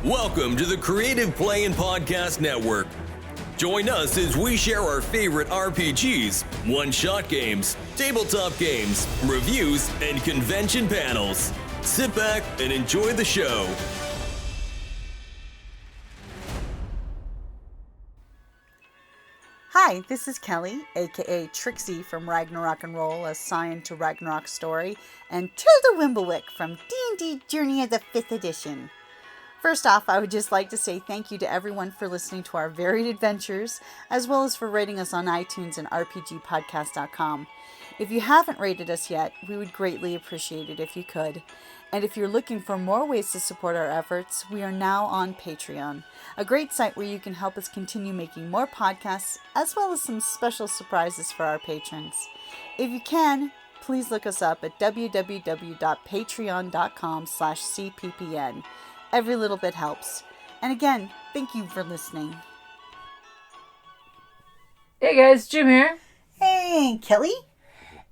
Welcome to the Creative Play and Podcast Network. Join us as we share our favorite RPGs, one-shot games, tabletop games, reviews, and convention panels. Sit back and enjoy the show. Hi, this is Kelly, aka Trixie from Ragnarok and Roll, assigned to Ragnarok Story, and Tilda Wimblewick from D&D Journey of the 5th Edition. First off, I would just like to say thank you to everyone for listening to our varied adventures, as well as for rating us on iTunes and RPGpodcast.com. If you haven't rated us yet, we would greatly appreciate it if you could. And if you're looking for more ways to support our efforts, we are now on Patreon, a great site where you can help us continue making more podcasts, as well as some special surprises for our patrons. If you can, please look us up at www.patreon.com/cppn. Every little bit helps. And again, thank you for listening. Hey guys, Jim here. Hey, Kelly.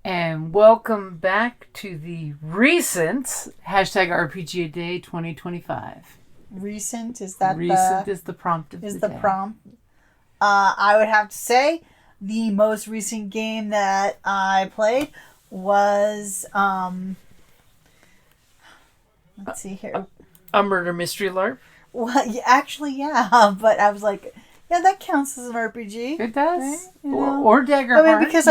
And welcome back to the recent #RPGaDAY2025. Recent, is that recent is the prompt of is the the day. prompt? I would have to say the most recent game that I played was, let's see here. A murder mystery LARP. Well, yeah, but I was like, yeah, that counts as an RPG. It does. Right? Or Daggerheart. I mean, because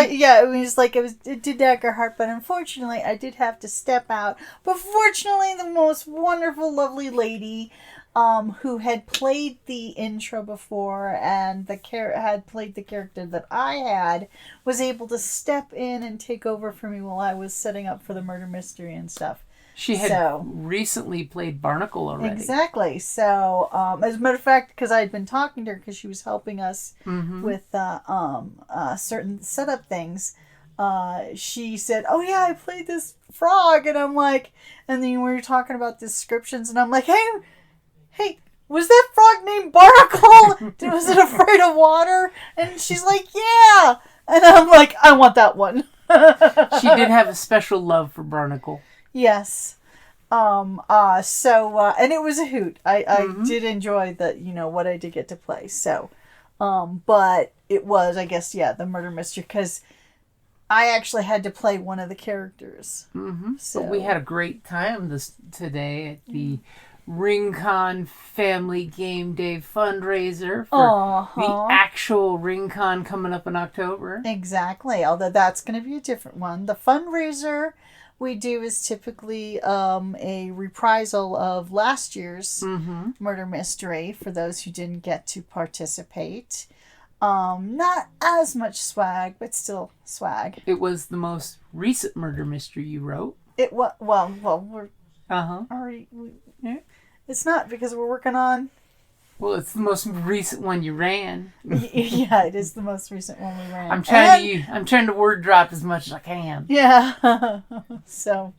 it did Daggerheart, but unfortunately, I did have to step out. But fortunately, the most wonderful, lovely lady, who had played the intro before and had played the character that I had, was able to step in and take over for me while I was setting up for the murder mystery and stuff. She had recently played Barnacle already. Exactly. So, as a matter of fact, because I had been talking to her because she was helping us with certain setup things, she said, "Oh yeah, I played this frog," and I'm like, and then we were talking about descriptions, and I'm like, hey, was that frog named Barnacle? Was it afraid of water? And she's like, yeah, and I'm like, I want that one. She did have a special love for Barnacle. Yes. And it was a hoot. I did enjoy what I did get to play. So, but it was, I guess, the murder mystery, because I actually had to play one of the characters. Mm-hmm. So but we had a great time today at the RingCon Family Game Day fundraiser for the actual RingCon coming up in October. Exactly. Although that's going to be a different one. The fundraiser we do is typically a reprisal of last year's murder mystery for those who didn't get to participate. Not as much swag, but still swag. It was the most recent murder mystery you wrote. It was we're already. It's not, because we're working on. Well, it's the most recent one you ran. Yeah, it is the most recent one we ran. I'm trying to word drop as much as I can. Yeah. So,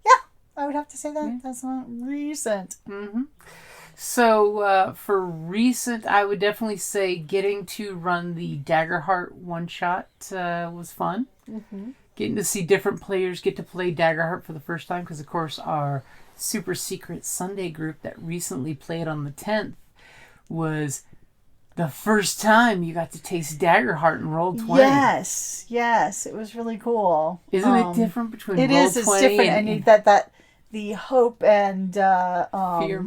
yeah, I would have to say that that's not recent. Mm-hmm. So, for recent, I would definitely say getting to run the Daggerheart one-shot was fun. Mm-hmm. Getting to see different players get to play Daggerheart for the first time, because, of course, our super secret Sunday group that recently played on the 10th was the first time you got to taste Daggerheart in Roll20. Yes, it was really cool. Isn't it different between Roll20? It is. It's different, and that the hope and fear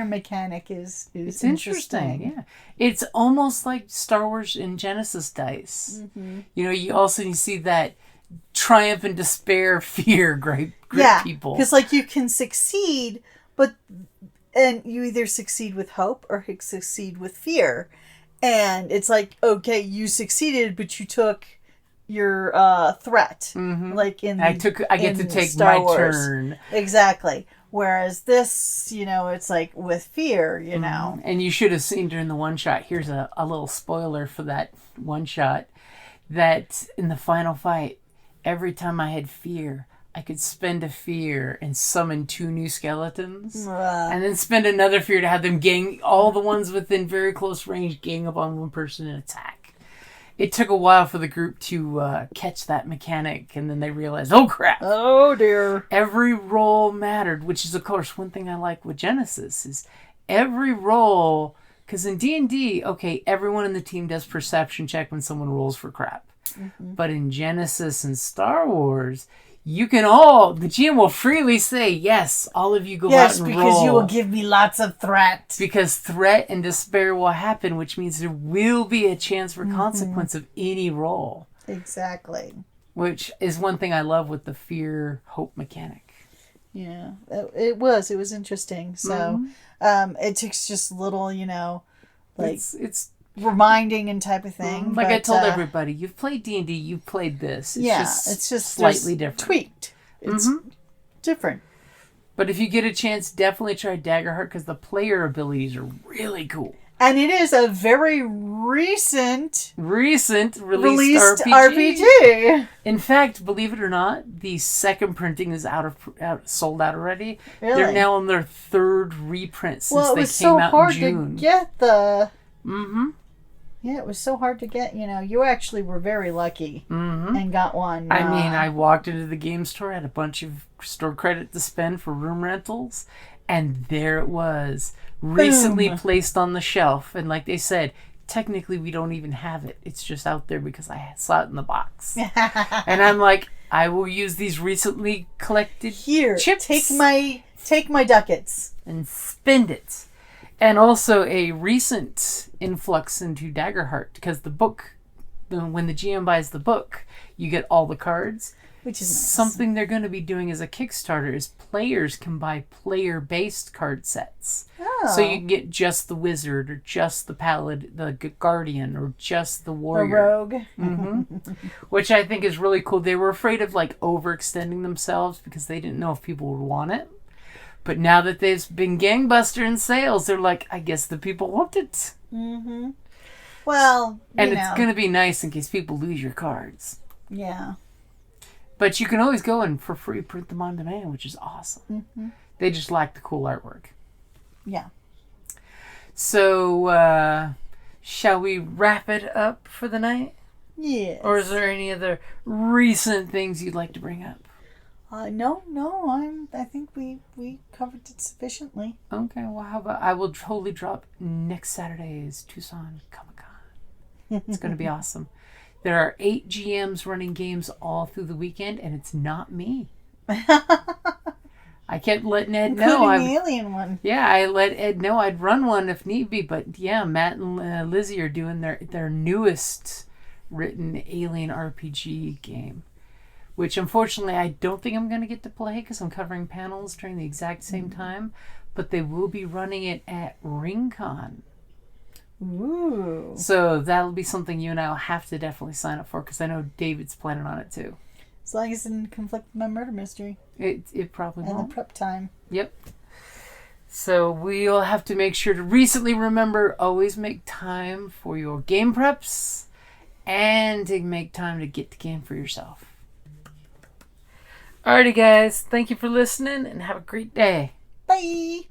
mechanic is it's interesting. Yeah, it's almost like Star Wars and Genesis dice. Mm-hmm. You see that triumph and despair, fear, great people. Because you can succeed, and you either succeed with hope or succeed with fear. And it's like, okay, you succeeded, but you took your threat. Mm-hmm. I get to take Star my Wars. turn. Exactly. Whereas this, it's like with fear, Mm-hmm. And you should have seen during the one shot. Here's a little spoiler for that one shot. That in the final fight, every time I had fear, I could spend a fear and summon 2 new skeletons. And then spend another fear to have them gang, all the ones within very close range, gang up on one person and attack. It took a while for the group to catch that mechanic, and then they realized, oh crap. Oh dear. Every roll mattered, which is, of course, one thing I like with Genesis is every roll, because in D&D, okay, everyone in the team does perception check when someone rolls for crap. Mm-hmm. But in Genesis and Star Wars, the GM will freely say, yes, all of you go out and roll. Yes, because you will give me lots of threat. Because threat and despair will happen, which means there will be a chance for consequence of any roll. Exactly. Which is one thing I love with the fear-hope mechanic. Yeah, it was interesting. So it takes just little, like it's reminding and type of thing. Like I told everybody, you've played D&D, you've played this. It's just slightly different. Tweaked. It's different. But if you get a chance, definitely try Daggerheart because the player abilities are really cool. And it is a very recent released RPG. In fact, believe it or not, the second printing is sold out already. Really? They're now on their third reprint since they came out in June. It was so hard to get the... Mm-hmm. Yeah, it was so hard to get. You actually were very lucky and got one. I mean, I walked into the game store, had a bunch of store credit to spend for room rentals, and there it was. Recently placed on the shelf, and like they said, technically we don't even have it. It's just out there because I saw it in the box. And I'm like, I will use these recently collected chips. Take my ducats and spend it. And also a recent influx into Daggerheart because the book, when the GM buys the book, you get all the cards. Which is nice. Something they're going to be doing as a Kickstarter is players can buy player-based card sets. Oh. So you can get just the wizard or just the paladin, the guardian, or just the warrior. The rogue. Which I think is really cool. They were afraid of overextending themselves because they didn't know if people would want it. But now that they've been gangbuster in sales, they're like, I guess the people want it. Mm-hmm. Well, it's going to be nice in case people lose your cards. Yeah. But you can always go and for free print them on demand, which is awesome. Mm-hmm. They just lack the cool artwork. Yeah. So, shall we wrap it up for the night? Yes. Or is there any other recent things you'd like to bring up? No. I think we covered it sufficiently. Okay. Well, how about I will totally drop next Saturday's Tucson Comic-Con. It's going to be awesome. There are 8 GMs running games all through the weekend, and it's not me. I kept letting Ed know. Including the alien one. Yeah, I let Ed know I'd run one if need be. But yeah, Matt and Lizzie are doing their newest written alien RPG game, which unfortunately I don't think I'm going to get to play because I'm covering panels during the exact same time. But they will be running it at RingCon. Ooh. So that'll be something you and I will have to definitely sign up for because I know David's planning on it too. As long as it doesn't conflict with my murder mystery. It probably won't. And the prep time. Yep. So we'll have to make sure to recently remember, always make time for your game preps and to make time to get the game for yourself. Alrighty guys, thank you for listening and have a great day. Bye.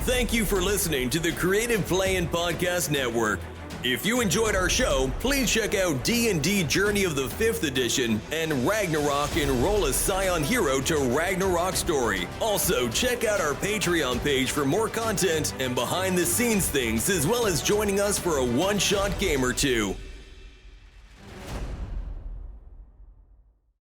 Thank you for listening to the Creative Playing Podcast Network. If you enjoyed our show, please check out D&D Journey of the 5th Edition and Ragnarok Enroll a Scion Hero to Ragnarok Story. Also, check out our Patreon page for more content and behind-the-scenes things, as well as joining us for a one-shot game or two.